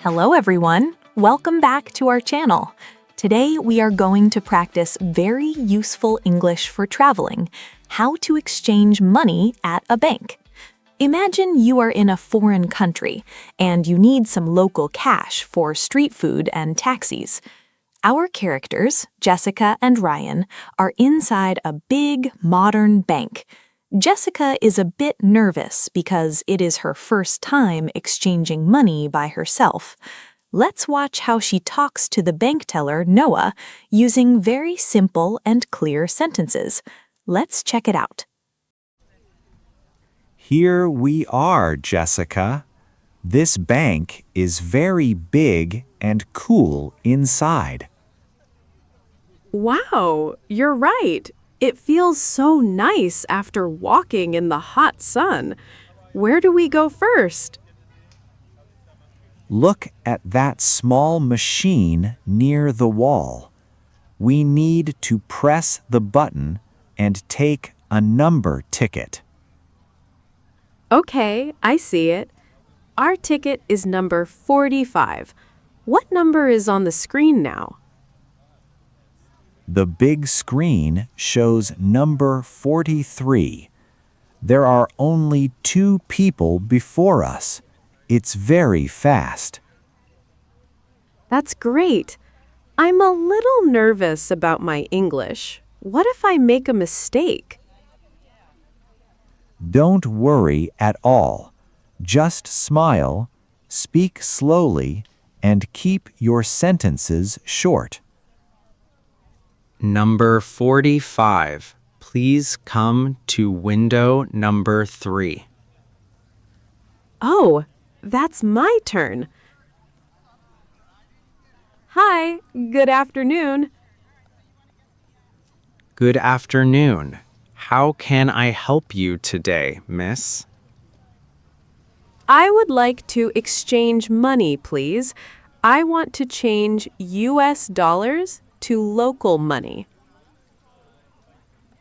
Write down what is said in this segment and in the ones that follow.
Hello everyone! Welcome back to our channel. Today we are going to practice very useful English for traveling, how to exchange money at a bank. Imagine you are in a foreign country and you need some local cash for street food and taxis. Our characters, Jessica and Ryan, are inside a big, modern bank. Jessica is a bit nervous because it is her first time exchanging money by herself. Let's watch how she talks to the bank teller, Noah, using very simple and clear sentences. Let's check it out. Here we are, Jessica. This bank is very big and cool inside. Wow, you're right. It feels so nice after walking in the hot sun. Where do we go first? Look at that small machine near the wall. We need to press the button and take a number ticket. Okay, I see it. Our ticket is number 45. What number is on the screen now? The big screen shows number 43. There are only 2 people before us. It's very fast. That's great. I'm a little nervous about my English. What if I make a mistake? Don't worry at all. Just smile, speak slowly, and keep your sentences short. Number 45. Please come to window number 3. Oh, that's my turn. Hi, good afternoon. Good afternoon. How can I help you today, miss? I would like to exchange money, please. I want to change US dollars to local money.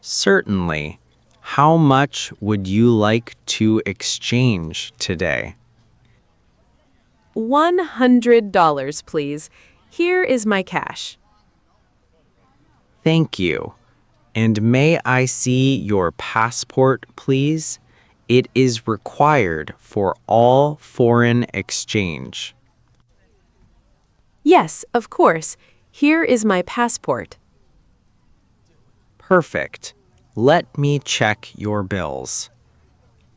Certainly. How much would you like to exchange today? $100, please. Here is my cash. Thank you. And may I see your passport, please? It is required for all foreign exchange. Yes, of course. Here is my passport. Perfect. Let me check your bills.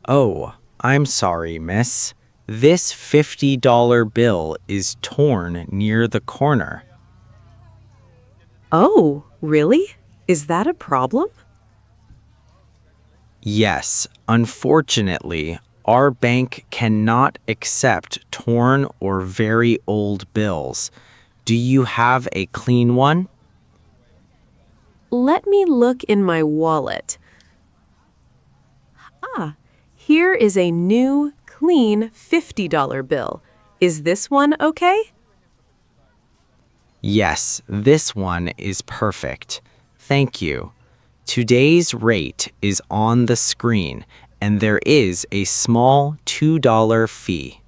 Oh, I'm sorry, miss. This $50 bill is torn near the corner. Oh, really? Is that a problem? Yes, unfortunately, our bank cannot accept torn or very old bills. Do you have a clean one? Let me look in my wallet. Ah, here is a new, clean $50 bill. Is this one okay? Yes, this one is perfect. Thank you. Today's rate is on the screen, and there is a small $2 fee.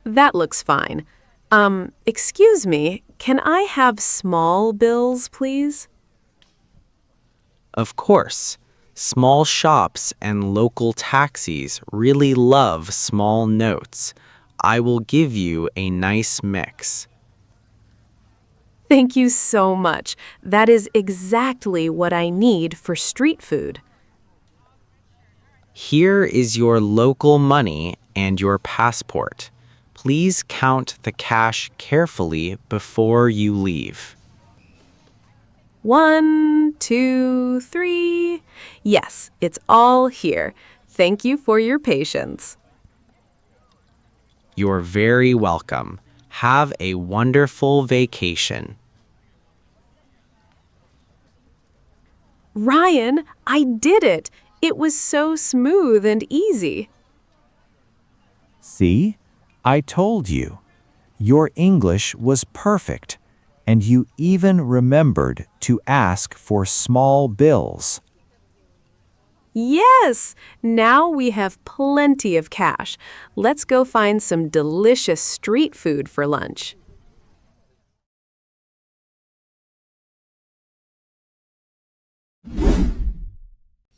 That looks fine. Excuse me, can I have small bills, please? Of course, small shops and local taxis really love small notes. I will give you a nice mix. Thank you so much. That is exactly what I need for street food. Here is your local money and your passport. Please count the cash carefully before you leave. 1, 2, 3. Yes, it's all here. Thank you for your patience. You're very welcome. Have a wonderful vacation. Ryan, I did it. It was so smooth and easy. See? I told you. Your English was perfect, and you even remembered to ask for small bills. Yes! Now we have plenty of cash. Let's go find some delicious street food for lunch.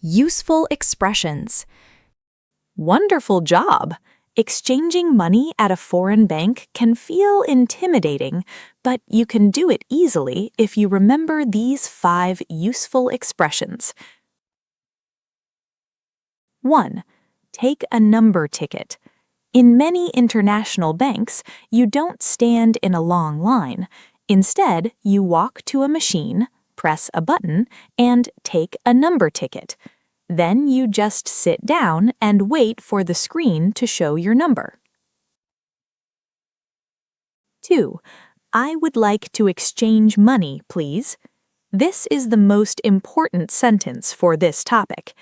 Useful expressions. Wonderful job! Exchanging money at a foreign bank can feel intimidating, but you can do it easily if you remember these 5 useful expressions. 1. Take a number ticket. In many international banks, you don't stand in a long line. Instead, you walk to a machine, press a button, and take a number ticket. Then you just sit down and wait for the screen to show your number. 2. I would like to exchange money, please. This is the most important sentence for this topic.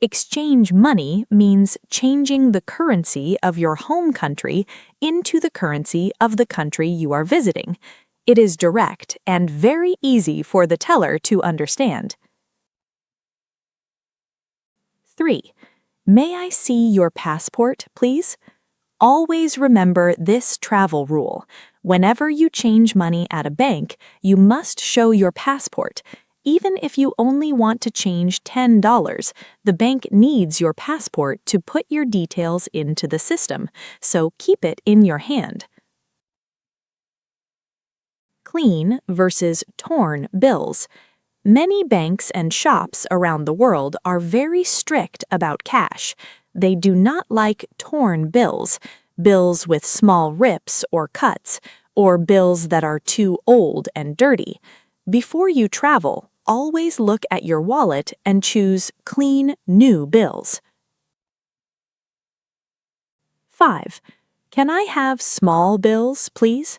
Exchange money means changing the currency of your home country into the currency of the country you are visiting. It is direct and very easy for the teller to understand. 3. May I see your passport, please? Always remember this travel rule. Whenever you change money at a bank, you must show your passport. Even if you only want to change $10, the bank needs your passport to put your details into the system, so keep it in your hand. Clean versus torn bills. Many banks and shops around the world are very strict about cash. They do not like torn bills, bills with small rips or cuts, or bills that are too old and dirty. Before you travel, always look at your wallet and choose clean, new bills. 5. Can I have small bills, please?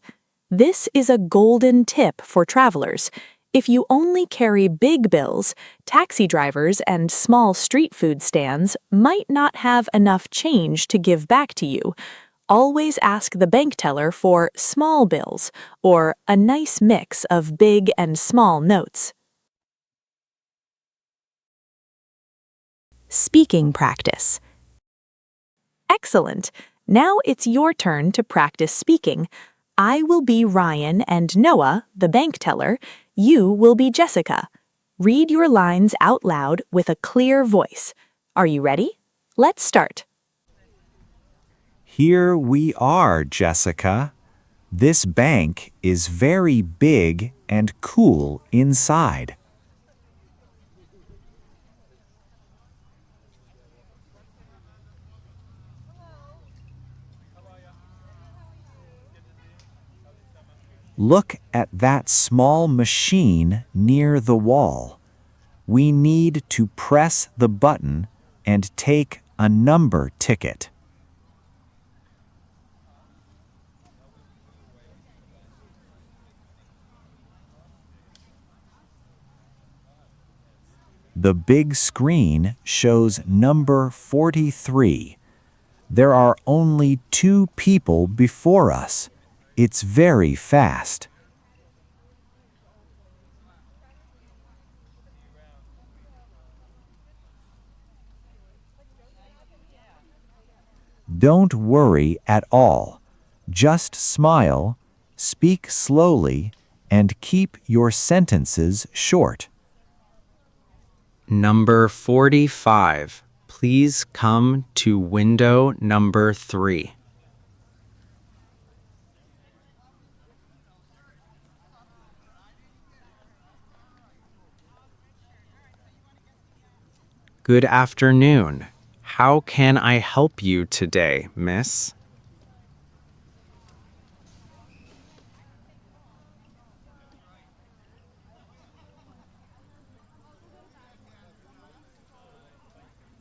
This is a golden tip for travelers. If you only carry big bills, taxi drivers and small street food stands might not have enough change to give back to you. Always ask the bank teller for small bills or a nice mix of big and small notes. Speaking practice. Excellent! Now it's your turn to practice speaking. I will be Ryan and Noah, the bank teller. You will be Jessica. Read your lines out loud with a clear voice. Are you ready? Let's start. Here we are, Jessica. This bank is very big and cool inside. Look at that small machine near the wall. We need to press the button and take a number ticket. The big screen shows number 43. There are only 2 people before us. It's very fast. Don't worry at all. Just smile, speak slowly, and keep your sentences short. Number 45. Please come to window number 3. Good afternoon. How can I help you today, miss?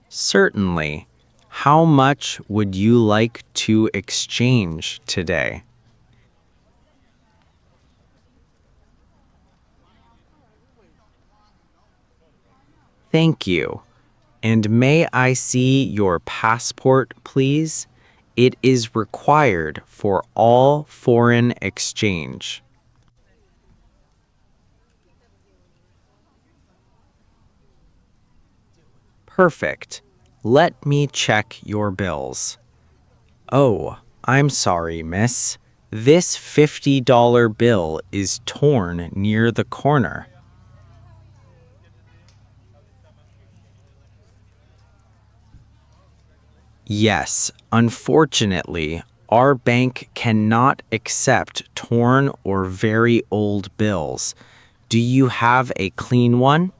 Certainly. How much would you like to exchange today? Thank you. And may I see your passport, please? It is required for all foreign exchange. Perfect. Let me check your bills. Oh, I'm sorry, miss. This $50 bill is torn near the corner. Yes, unfortunately, our bank cannot accept torn or very old bills. Do you have a clean one?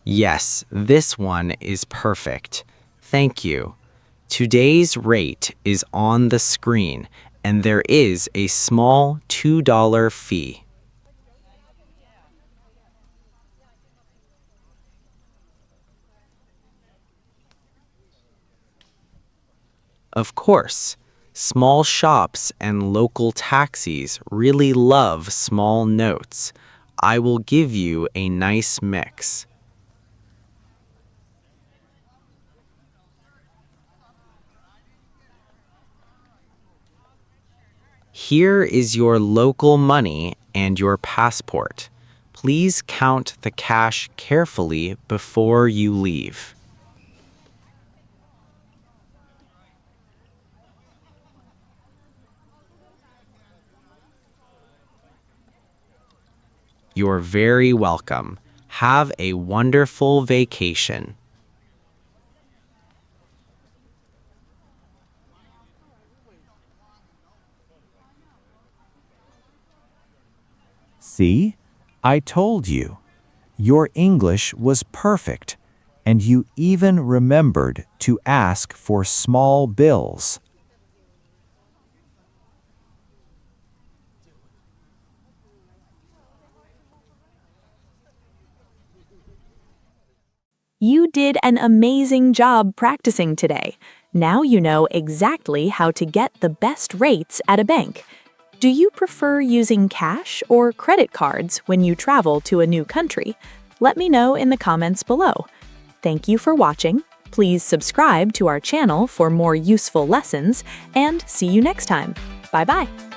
Yes, this one is perfect. Thank you. Today's rate is on the screen, and there is a small $2 fee. Of course, small shops and local taxis really love small notes. I will give you a nice mix. Here is your local money and your passport. Please count the cash carefully before you leave. You're very welcome. Have a wonderful vacation. See? I told you. Your English was perfect, and you even remembered to ask for small bills. You did an amazing job practicing today. Now you know exactly how to get the best rates at a bank. Do you prefer using cash or credit cards when you travel to a new country? Let me know in the comments below. Thank you for watching. Please subscribe to our channel for more useful lessons, and see you next time. Bye-bye.